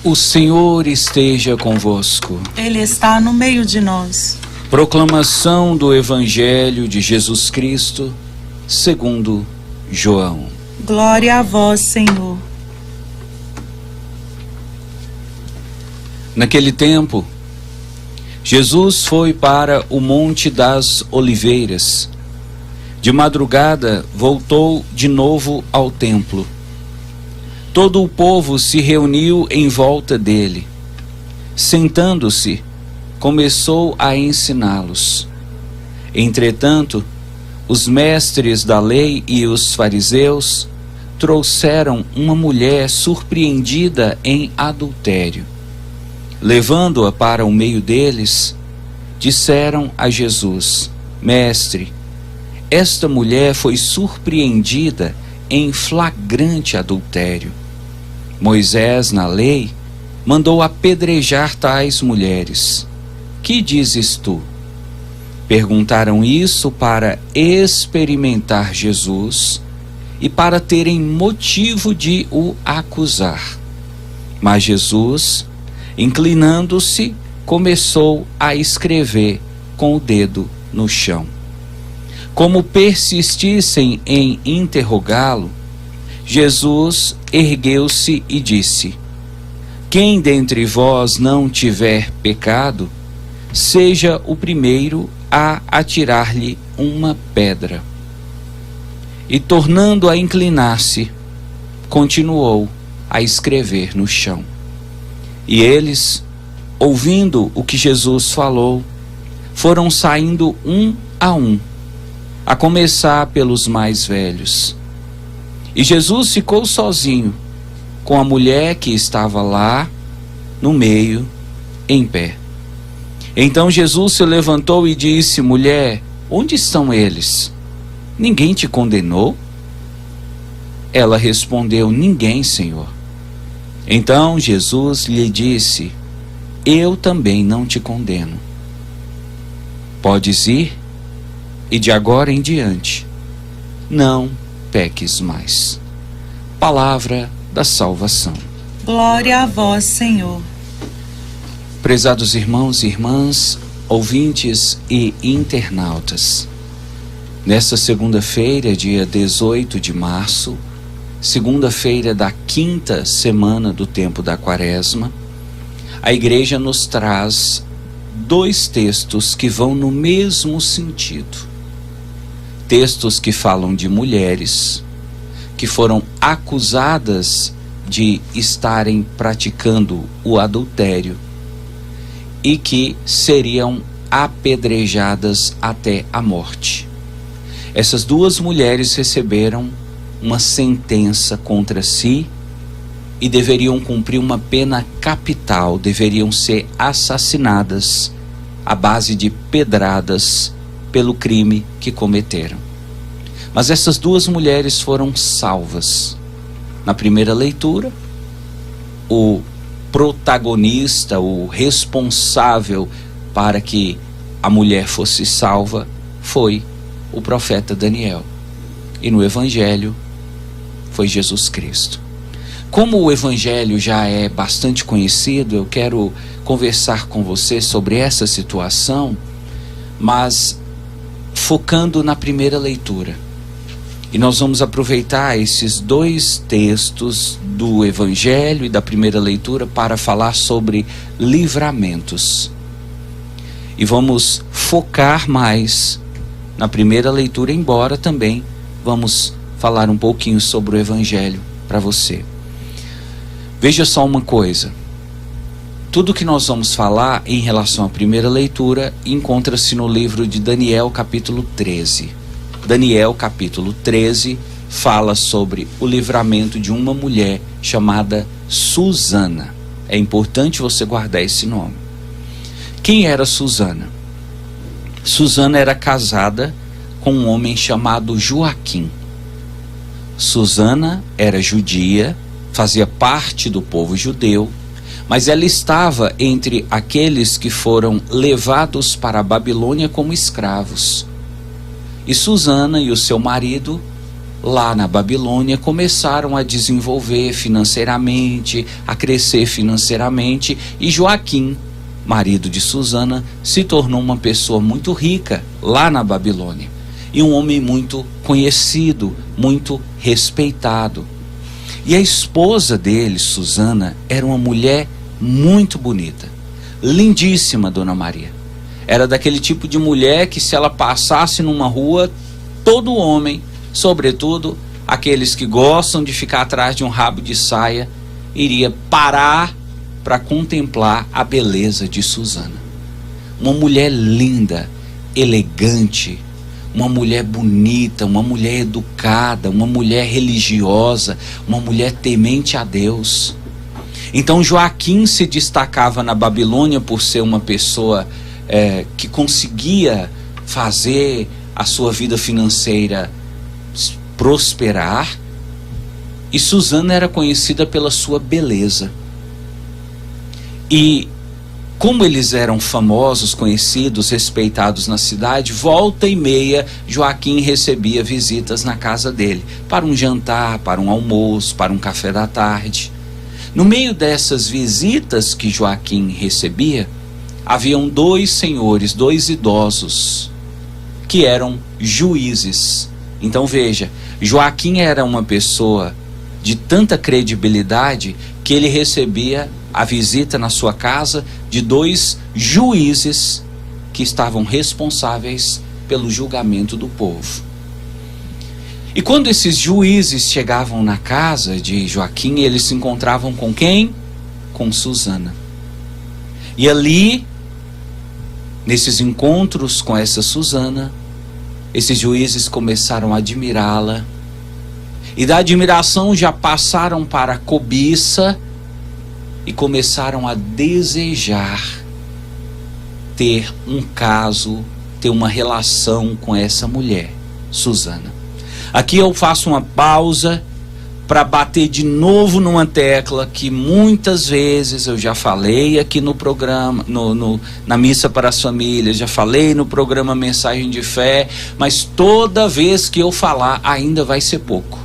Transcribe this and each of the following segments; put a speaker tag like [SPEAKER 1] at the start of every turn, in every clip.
[SPEAKER 1] O Senhor esteja convosco.
[SPEAKER 2] Ele está no meio de nós.
[SPEAKER 1] Proclamação do Evangelho de Jesus Cristo, segundo João.
[SPEAKER 2] Glória a vós, Senhor.
[SPEAKER 1] Naquele tempo, Jesus foi para o Monte das Oliveiras. De madrugada, voltou de novo ao templo. Todo o povo se reuniu em volta dele. Sentando-se, começou a ensiná-los. Entretanto, os mestres da lei e os fariseus trouxeram uma mulher surpreendida em adultério. Levando-a para o meio deles, disseram a Jesus: Mestre, esta mulher foi surpreendida em flagrante adultério. Moisés, na lei, mandou apedrejar tais mulheres. Que dizes tu? Perguntaram isso para experimentar Jesus e para terem motivo de o acusar. Mas Jesus, inclinando-se, começou a escrever com o dedo no chão. Como persistissem em interrogá-lo, Jesus ergueu-se e disse: Quem dentre vós não tiver pecado, seja o primeiro a atirar-lhe uma pedra. E tornando a inclinar-se, continuou a escrever no chão. E eles, ouvindo o que Jesus falou, foram saindo um, a começar pelos mais velhos. E Jesus ficou sozinho, com a mulher que estava lá, no meio, em pé. Então Jesus se levantou e disse: Mulher, onde estão eles? Ninguém te condenou? Ela respondeu: Ninguém, Senhor. Então Jesus lhe disse: Eu também não te condeno. Podes ir, e de agora em diante não peques mais. Palavra da salvação.
[SPEAKER 2] Glória a vós, Senhor.
[SPEAKER 1] Prezados irmãos e irmãs, ouvintes e internautas, nesta segunda-feira, dia 18 de março, segunda-feira da quinta semana do tempo da Quaresma, a Igreja nos traz dois textos que vão no mesmo sentido. Textos que falam de mulheres que foram acusadas de estarem praticando o adultério e que seriam apedrejadas até a morte. Essas duas mulheres receberam uma sentença contra si e deveriam cumprir uma pena capital, deveriam ser assassinadas à base de pedradas pelo crime que cometeram. Mas essas duas mulheres foram salvas. Na primeira leitura, o protagonista, o responsável para que a mulher fosse salva foi o profeta Daniel. E no Evangelho foi Jesus Cristo. Como o Evangelho já é bastante conhecido, eu quero conversar com você sobre essa situação, mas focando na primeira leitura. E nós vamos aproveitar esses dois textos do Evangelho e da primeira leitura para falar sobre livramentos. E vamos focar mais na primeira leitura, embora também vamos falar um pouquinho sobre o Evangelho para você. Veja só uma coisa. Tudo que nós vamos falar em relação à primeira leitura encontra-se no livro de Daniel, capítulo 13. Daniel, capítulo 13, fala sobre o livramento de uma mulher chamada Susana. É importante você guardar esse nome. Quem era Susana? Susana era casada com um homem chamado Joaquim. Susana era judia, fazia parte do povo judeu, mas ela estava entre aqueles que foram levados para a Babilônia como escravos. E Susana e o seu marido lá na Babilônia, começaram a desenvolver financeiramente, a crescer financeiramente, e Joaquim, marido de Susana, se tornou uma pessoa muito rica lá na Babilônia, e um homem muito conhecido, muito respeitado. E a esposa dele, Susana, era uma mulher muito bonita, lindíssima, Dona Maria. Era daquele tipo de mulher que, se ela passasse numa rua, todo homem, sobretudo aqueles que gostam de ficar atrás de um rabo de saia, iria parar para contemplar a beleza de Susana. Uma mulher linda, elegante, uma mulher bonita, uma mulher educada, uma mulher religiosa, uma mulher temente a Deus. Então Joaquim se destacava na Babilônia por ser uma pessoa que conseguia fazer a sua vida financeira prosperar, e Susana era conhecida pela sua beleza. E como eles eram famosos, conhecidos, respeitados na cidade, volta e meia Joaquim recebia visitas na casa dele, para um jantar, para um almoço, para um café da tarde. No meio dessas visitas que Joaquim recebia, haviam dois senhores, dois idosos, que eram juízes. Então veja, Joaquim era uma pessoa de tanta credibilidade que ele recebia a visita na sua casa de dois juízes que estavam responsáveis pelo julgamento do povo. E quando esses juízes chegavam na casa de Joaquim, eles se encontravam com quem? Com Susana. E ali, nesses encontros com essa Susana, esses juízes começaram a admirá-la, e da admiração já passaram para a cobiça e começaram a desejar ter um caso, ter uma relação com essa mulher, Susana. Aqui eu faço uma pausa para bater de novo numa tecla que muitas vezes eu já falei aqui no programa, na Missa para as Famílias, já falei no programa Mensagem de Fé, mas toda vez que eu falar ainda vai ser pouco.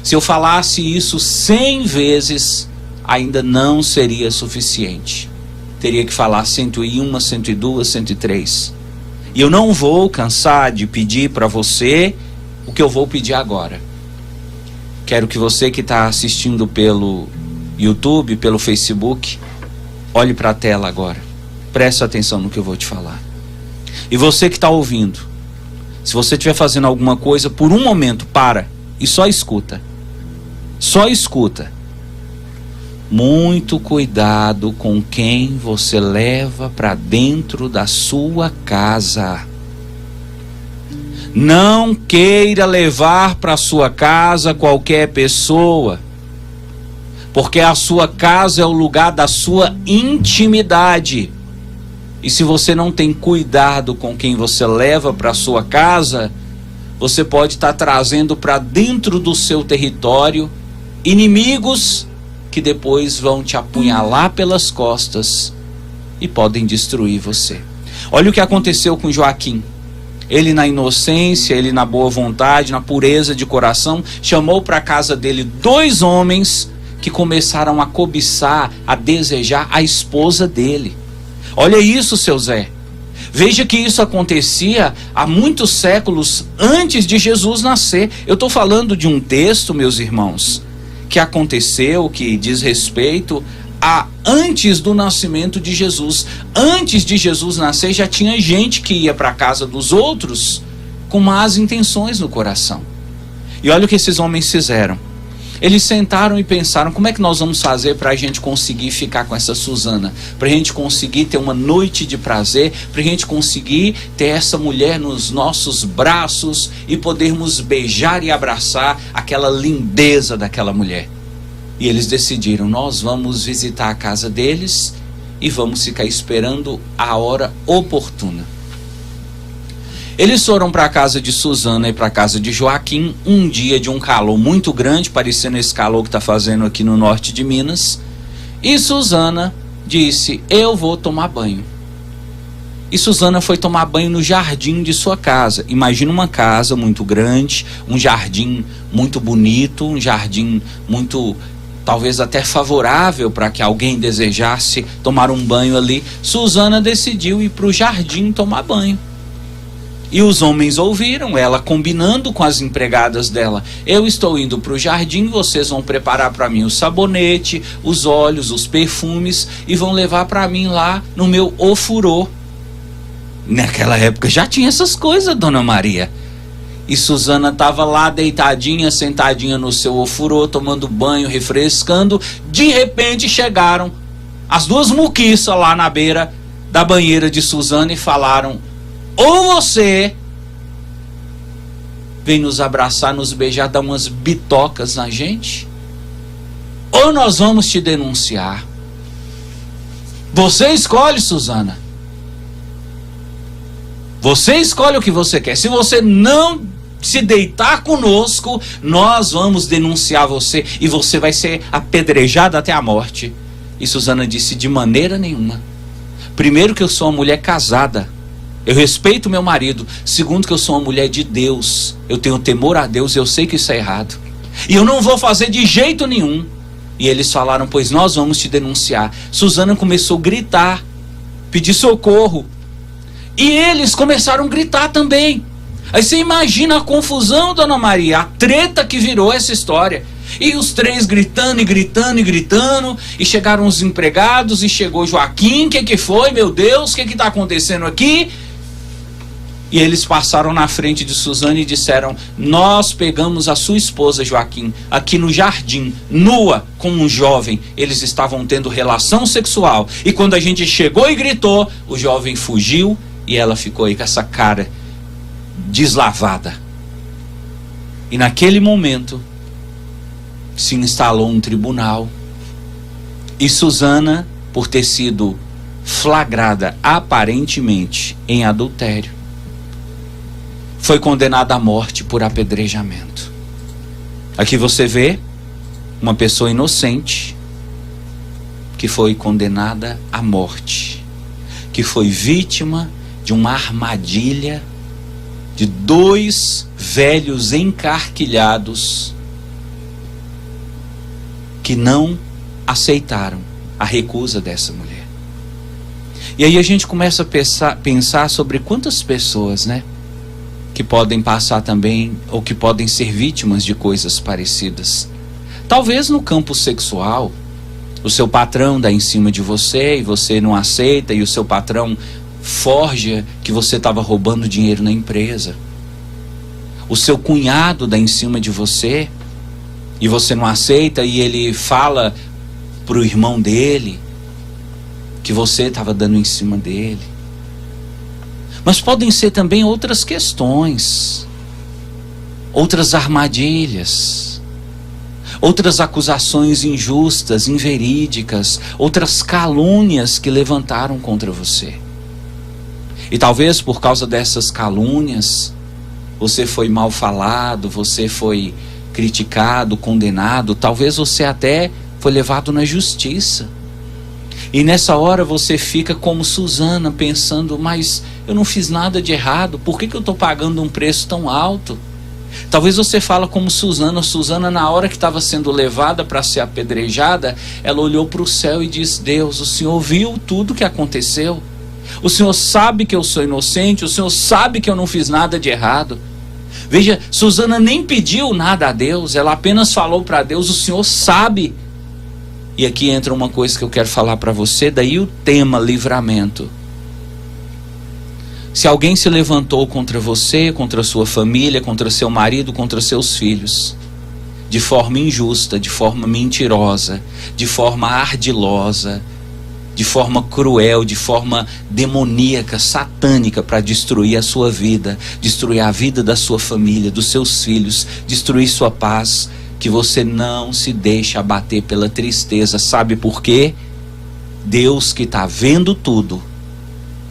[SPEAKER 1] Se eu falasse isso 100 vezes, ainda não seria suficiente. Teria que falar 101, 102, 103. E eu não vou cansar de pedir para você o que eu vou pedir agora. Quero que você que está assistindo pelo YouTube, pelo Facebook, olhe para a tela agora. Preste atenção no que eu vou te falar. E você que está ouvindo, se você estiver fazendo alguma coisa, por um momento, para e só escuta. Só escuta. Muito cuidado com quem você leva para dentro da sua casa. Não queira levar para sua casa qualquer pessoa, porque a sua casa é o lugar da sua intimidade. E se você não tem cuidado com quem você leva para sua casa, você pode estar trazendo para dentro do seu território inimigos que depois vão te apunhalar pelas costas e podem destruir você. Olha o que aconteceu com Joaquim. Ele, na inocência, ele na boa vontade, na pureza de coração, chamou para a casa dele dois homens que começaram a cobiçar, a desejar a esposa dele. Olha isso, seu Zé. Veja que isso acontecia há muitos séculos antes de Jesus nascer. Eu estou falando de um texto, meus irmãos, que aconteceu, que diz respeito a antes do nascimento de Jesus. Antes de Jesus nascer, já tinha gente que ia para a casa dos outros com más intenções no coração. E olha o que esses homens fizeram. Eles sentaram e pensaram: como é que nós vamos fazer para a gente conseguir ficar com essa Susana? Para a gente conseguir ter uma noite de prazer, para a gente conseguir ter essa mulher nos nossos braços e podermos beijar e abraçar aquela lindeza daquela mulher. E eles decidiram: nós vamos visitar a casa deles e vamos ficar esperando a hora oportuna. Eles foram para a casa de Susana e para a casa de Joaquim um dia de um calor muito grande, parecendo esse calor que está fazendo aqui no norte de Minas. E Susana disse: eu vou tomar banho. E Susana foi tomar banho no jardim de sua casa. Imagina uma casa muito grande, um jardim muito bonito, um jardim muito, talvez até favorável para que alguém desejasse tomar um banho ali. Susana decidiu ir para o jardim tomar banho. E os homens ouviram ela combinando com as empregadas dela: eu estou indo para o jardim, vocês vão preparar para mim o sabonete, os óleos, os perfumes e vão levar para mim lá no meu ofurô. Naquela época já tinha essas coisas, Dona Maria. E Susana estava lá deitadinha, sentadinha no seu ofurô, tomando banho, refrescando. De repente chegaram as duas muquiças lá na beira da banheira de Susana e falaram: ou você vem nos abraçar, nos beijar, dar umas bitocas na gente, ou nós vamos te denunciar. Você escolhe, Susana. Você escolhe o que você quer. Se você não se deitar conosco, nós vamos denunciar você e você vai ser apedrejada até a morte. E Susana disse: de maneira nenhuma. Primeiro, que eu sou uma mulher casada, eu respeito meu marido. Segundo, que eu sou uma mulher de Deus, eu tenho temor a Deus, eu sei que isso é errado e eu não vou fazer de jeito nenhum. E eles falaram: pois nós vamos te denunciar. Susana começou a gritar, pedir socorro, e eles começaram a gritar também. Aí você imagina a confusão, Dona Maria, a treta que virou essa história. E os três gritando e gritando e gritando. E chegaram os empregados e chegou Joaquim. O que foi, meu Deus? O que está acontecendo aqui? E eles passaram na frente de Susana e disseram: nós pegamos a sua esposa, Joaquim, aqui no jardim, nua, com um jovem. Eles estavam tendo relação sexual. E quando a gente chegou e gritou, o jovem fugiu e ela ficou aí com essa cara deslavada. E naquele momento se instalou um tribunal. E Susana, por ter sido flagrada aparentemente em adultério, foi condenada à morte por apedrejamento. Aqui você vê uma pessoa inocente que foi condenada à morte, que foi vítima de uma armadilha de dois velhos encarquilhados que não aceitaram a recusa dessa mulher. E aí a gente começa a pensar sobre quantas pessoas, né, que podem passar também, ou que podem ser vítimas de coisas parecidas. Talvez no campo sexual, o seu patrão dá em cima de você e você não aceita, e o seu patrão forja que você estava roubando dinheiro na empresa. O seu cunhado dá em cima de você e você não aceita, e ele fala para o irmão dele que você estava dando em cima dele. Mas podem ser também outras questões, outras armadilhas, outras acusações injustas, inverídicas, outras calúnias que levantaram contra você. E talvez por causa dessas calúnias, você foi mal falado, você foi criticado, condenado, talvez você até foi levado na justiça. E nessa hora você fica como Susana, pensando: mas eu não fiz nada de errado, por que eu estou pagando um preço tão alto? Talvez você fala como Susana. Susana, na hora que estava sendo levada para ser apedrejada, ela olhou para o céu e disse: Deus, o Senhor viu tudo que aconteceu, o Senhor sabe que eu sou inocente, o Senhor sabe que eu não fiz nada de errado. Veja, Susana nem pediu nada a Deus, ela apenas falou para Deus: o Senhor sabe. E aqui entra uma coisa que eu quero falar para você, daí o tema livramento. Se alguém se levantou contra você, contra a sua família, contra seu marido, contra seus filhos, de forma injusta, de forma mentirosa, de forma ardilosa, de forma cruel, de forma demoníaca, satânica, para destruir a sua vida, destruir a vida da sua família, dos seus filhos, destruir sua paz, que você não se deixe abater pela tristeza. Sabe por quê? Deus, que está vendo tudo,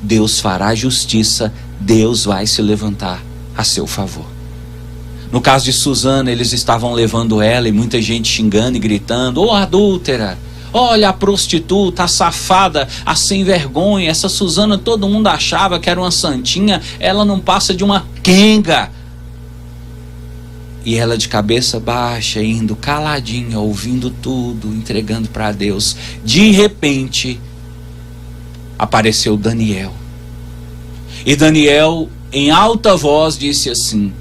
[SPEAKER 1] Deus fará justiça, Deus vai se levantar a seu favor. No caso de Susana, eles estavam levando ela e muita gente xingando e gritando: ô adúltera, Olha a prostituta, a safada, a sem vergonha. Essa Susana todo mundo achava que era uma santinha. Ela não passa de uma quenga. E ela de cabeça baixa, indo caladinha, ouvindo tudo, entregando para Deus. De repente, apareceu Daniel. E Daniel, em alta voz, disse assim: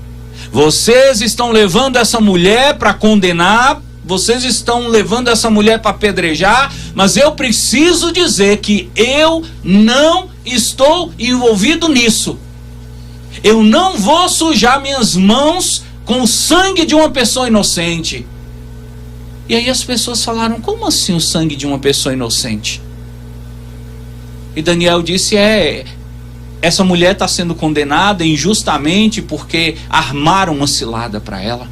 [SPEAKER 1] vocês estão levando essa mulher para condenar, vocês estão levando essa mulher para apedrejar, mas eu preciso dizer que eu não estou envolvido nisso. Eu não vou sujar minhas mãos com o sangue de uma pessoa inocente. E aí as pessoas falaram: como assim o sangue de uma pessoa inocente? E Daniel disse: essa mulher está sendo condenada injustamente porque armaram uma cilada para ela.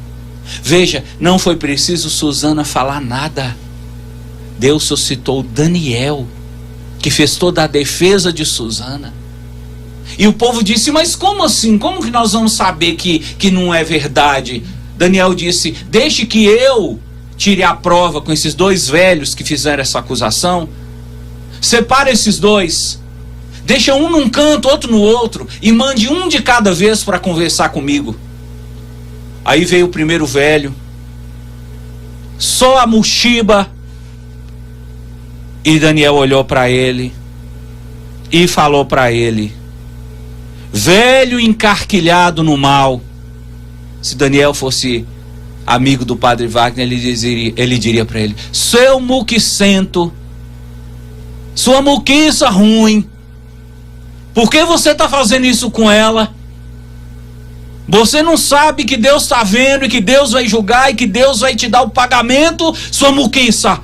[SPEAKER 1] Veja, não foi preciso Susana falar nada. Deus suscitou Daniel, que fez toda a defesa de Susana. E o povo disse: mas como assim? Como que nós vamos saber que não é verdade? Daniel disse: deixe que eu tire a prova com esses dois velhos que fizeram essa acusação. Separe esses dois. Deixa um num canto, outro no outro, e mande um de cada vez para conversar comigo. Aí veio o primeiro velho, só a mochiba, e Daniel olhou para ele e falou para ele: velho encarquilhado no mal. Se Daniel fosse amigo do padre Wagner, ele diria para ele: seu muquicento, sua muquiça ruim, por que você está fazendo isso com ela? Você não sabe que Deus está vendo e que Deus vai julgar e que Deus vai te dar o pagamento, sua muquiça?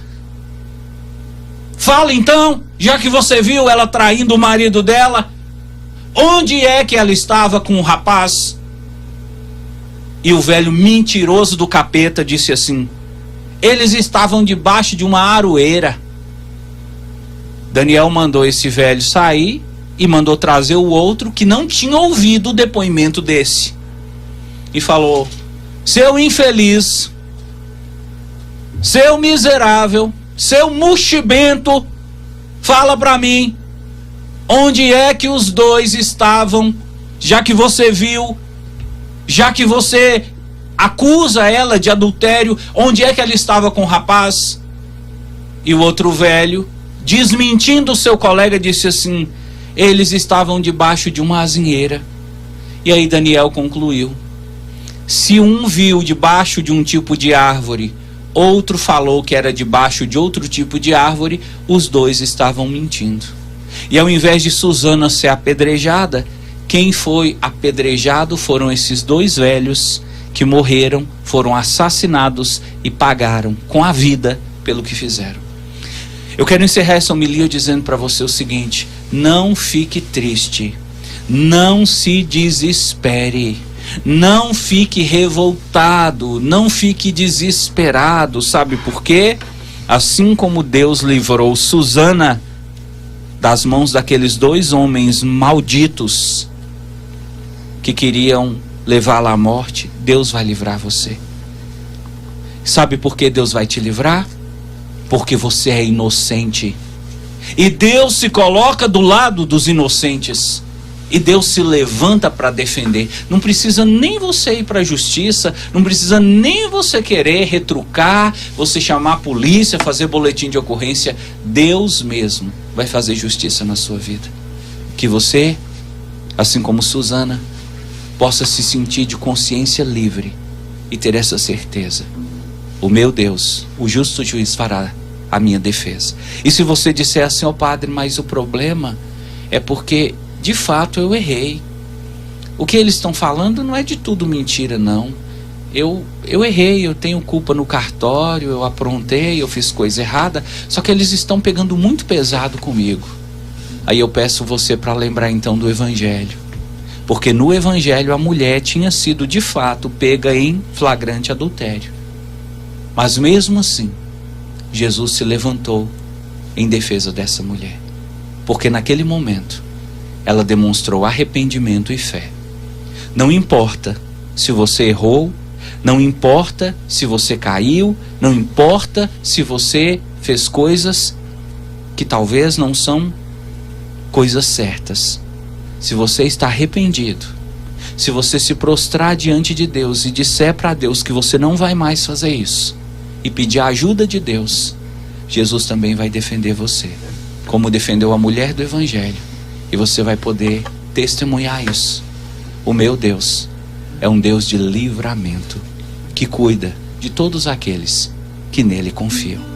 [SPEAKER 1] Fala então, já que você viu ela traindo o marido dela, onde é que ela estava com o rapaz? E o velho mentiroso do capeta disse assim: eles estavam debaixo de uma aroeira. Daniel mandou esse velho sair e mandou trazer o outro que não tinha ouvido o depoimento desse. E falou: seu infeliz, seu miserável, seu mochibento, fala para mim, onde é que os dois estavam, já que você viu, já que você acusa ela de adultério, onde é que ela estava com o rapaz? E o outro velho, desmentindo o seu colega, disse assim: eles estavam debaixo de uma azinheira. E aí Daniel concluiu: se um viu debaixo de um tipo de árvore, outro falou que era debaixo de outro tipo de árvore, os dois estavam mentindo. E ao invés de Susana ser apedrejada, quem foi apedrejado foram esses dois velhos que morreram, foram assassinados e pagaram com a vida pelo que fizeram. Eu quero encerrar essa homilia dizendo para você o seguinte: não fique triste, não se desespere, não fique revoltado, não fique desesperado. Sabe por quê? Assim como Deus livrou Susana das mãos daqueles dois homens malditos que queriam levá-la à morte, Deus vai livrar você. Sabe por que Deus vai te livrar? Porque você é inocente. E Deus se coloca do lado dos inocentes. E Deus se levanta para defender. Não precisa nem você ir para a justiça, não precisa nem você querer retrucar, você chamar a polícia, fazer boletim de ocorrência. Deus mesmo vai fazer justiça na sua vida. Que você, assim como Susana, possa se sentir de consciência livre e ter essa certeza: o meu Deus, o justo juiz, fará a minha defesa. E se você disser assim: ó padre, mas o problema é porque de fato eu errei, o que eles estão falando não é de tudo mentira não, eu errei, eu tenho culpa no cartório, eu aprontei, eu fiz coisa errada, só que eles estão pegando muito pesado comigo. Aí eu peço você para lembrar então do Evangelho, porque no Evangelho a mulher tinha sido de fato pega em flagrante adultério, mas mesmo assim Jesus se levantou em defesa dessa mulher, porque naquele momento ela demonstrou arrependimento e fé. Não importa se você errou, não importa se você caiu, não importa se você fez coisas que talvez não são coisas certas. Se você está arrependido, se você se prostrar diante de Deus e disser para Deus que você não vai mais fazer isso e pedir a ajuda de Deus, Jesus também vai defender você, como defendeu a mulher do Evangelho, e você vai poder testemunhar isso. O meu Deus é um Deus de livramento, que cuida de todos aqueles que nele confiam.